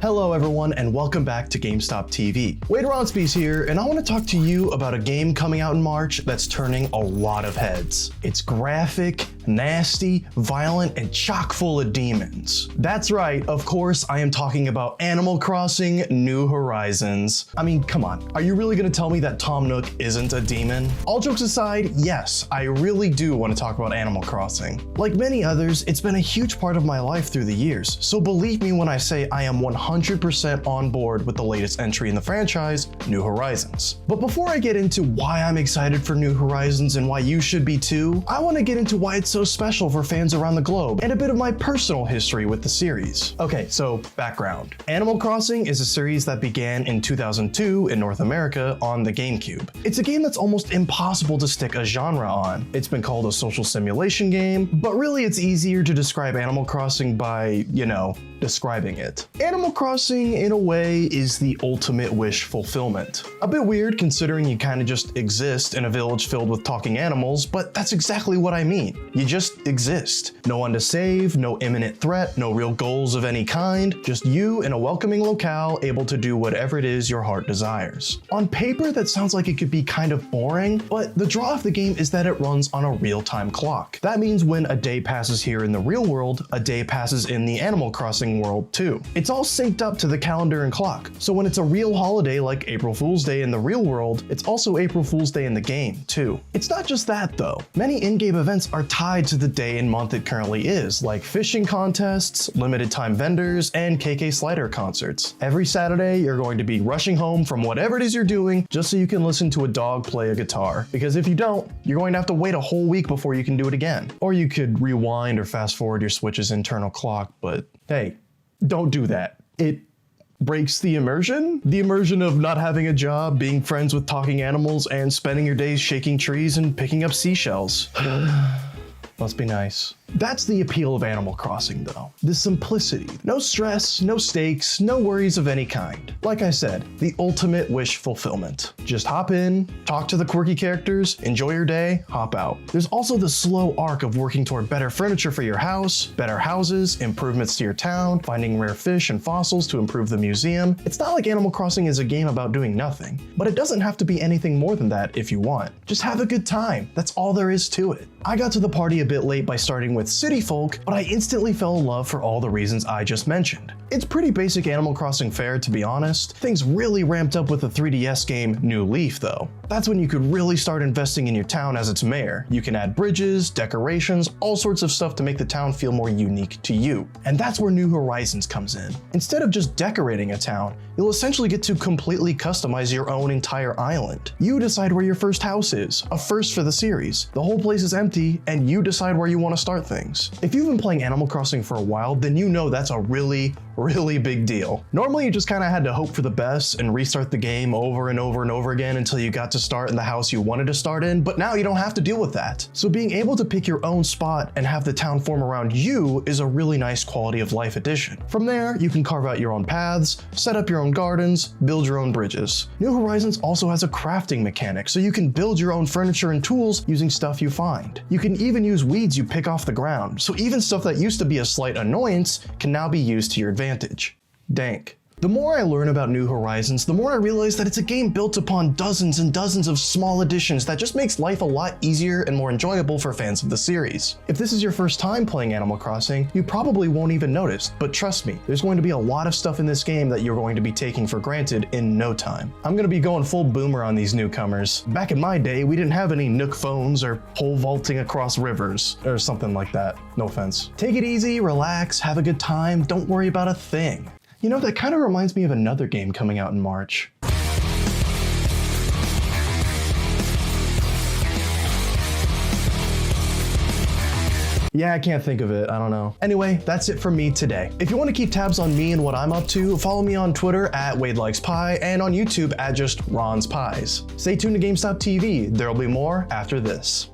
Hello everyone and welcome back to GameStop TV. Ronspies here, and I want to talk to you about a game coming out in March that's turning a lot of heads. It's graphic, nasty, violent, and chock full of demons. That's right, of course I am talking about Animal Crossing New Horizons. I mean, come on, are you really gonna tell me that Tom Nook isn't a demon? All jokes aside, yes, I really do want to talk about Animal Crossing. Like many others, it's been a huge part of my life through the years, so believe me when I say I am 100% on board with the latest entry in the franchise, New Horizons. But before I get into why I'm excited for New Horizons and why you should be too, I want to get into why it's so special for fans around the globe and a bit of my personal history with the series. Okay, so background. Animal Crossing is a series that began in 2002 in North America on the GameCube. It's a game that's almost impossible to stick a genre on. It's been called a social simulation game, but really it's easier to describe Animal Crossing by, describing it. Animal Crossing, in a way, is the ultimate wish fulfillment. A bit weird considering you kind of just exist in a village filled with talking animals, but that's exactly what I mean. You just exist. No one to save, no imminent threat, no real goals of any kind, just you in a welcoming locale able to do whatever it is your heart desires. On paper, that sounds like it could be kind of boring, but the draw of the game is that it runs on a real-time clock. That means when a day passes here in the real world, a day passes in the Animal Crossing world too. It's all synced up to the calendar and clock, so when it's a real holiday like April Fool's Day in the real world, it's also April Fool's Day in the game too. It's not just that though. Many in-game events are tied to the day and month it currently is, like fishing contests, limited time vendors, and KK Slider concerts. Every Saturday, you're going to be rushing home from whatever it is you're doing just so you can listen to a dog play a guitar, because if you don't, you're going to have to wait a whole week before you can do it again. Or you could rewind or fast forward your Switch's internal clock, but hey, don't do that. It breaks the immersion? The immersion of not having a job, being friends with talking animals, and spending your days shaking trees and picking up seashells. Must be nice. That's the appeal of Animal Crossing though. The simplicity. No stress, no stakes, no worries of any kind. Like I said, the ultimate wish fulfillment. Just hop in, talk to the quirky characters, enjoy your day, hop out. There's also the slow arc of working toward better furniture for your house, better houses, improvements to your town, finding rare fish and fossils to improve the museum. It's not like Animal Crossing is a game about doing nothing, but it doesn't have to be anything more than that if you want. Just have a good time. That's all there is to it. I got to the party a bit late by starting with City Folk, but I instantly fell in love for all the reasons I just mentioned. It's pretty basic Animal Crossing fare, to be honest. Things really ramped up with the 3DS game New Leaf though. That's when you could really start investing in your town as its mayor. You can add bridges, decorations, all sorts of stuff to make the town feel more unique to you. And that's where New Horizons comes in. Instead of just decorating a town, you'll essentially get to completely customize your own entire island. You decide where your first house is, a first for the series. The whole place is empty, and you decide where you want to start things. If you've been playing Animal Crossing for a while, then you know that's a really big deal. Normally you just kind of had to hope for the best and restart the game over and over and over again until you got to start in the house you wanted to start in, but now you don't have to deal with that. So being able to pick your own spot and have the town form around you is a really nice quality of life addition. From there, you can carve out your own paths, set up your own gardens, build your own bridges. New Horizons also has a crafting mechanic, so you can build your own furniture and tools using stuff you find. You can even use weeds you pick off the ground, so even stuff that used to be a slight annoyance can now be used to your advantage. Dank. The more I learn about New Horizons, the more I realize that it's a game built upon dozens and dozens of small additions that just makes life a lot easier and more enjoyable for fans of the series. If this is your first time playing Animal Crossing, you probably won't even notice, but trust me, there's going to be a lot of stuff in this game that you're going to be taking for granted in no time. I'm going to be going full boomer on these newcomers. Back in my day, we didn't have any Nook phones or pole vaulting across rivers, or something like that. No offense. Take it easy, relax, have a good time, don't worry about a thing. You know, that kind of reminds me of another game coming out in March. Yeah, I can't think of it, I don't know. Anyway, that's it from me today. If you want to keep tabs on me and what I'm up to, follow me on Twitter at WadeLikesPie and on YouTube at just Ronspies. Stay tuned to GameStop TV, there'll be more after this.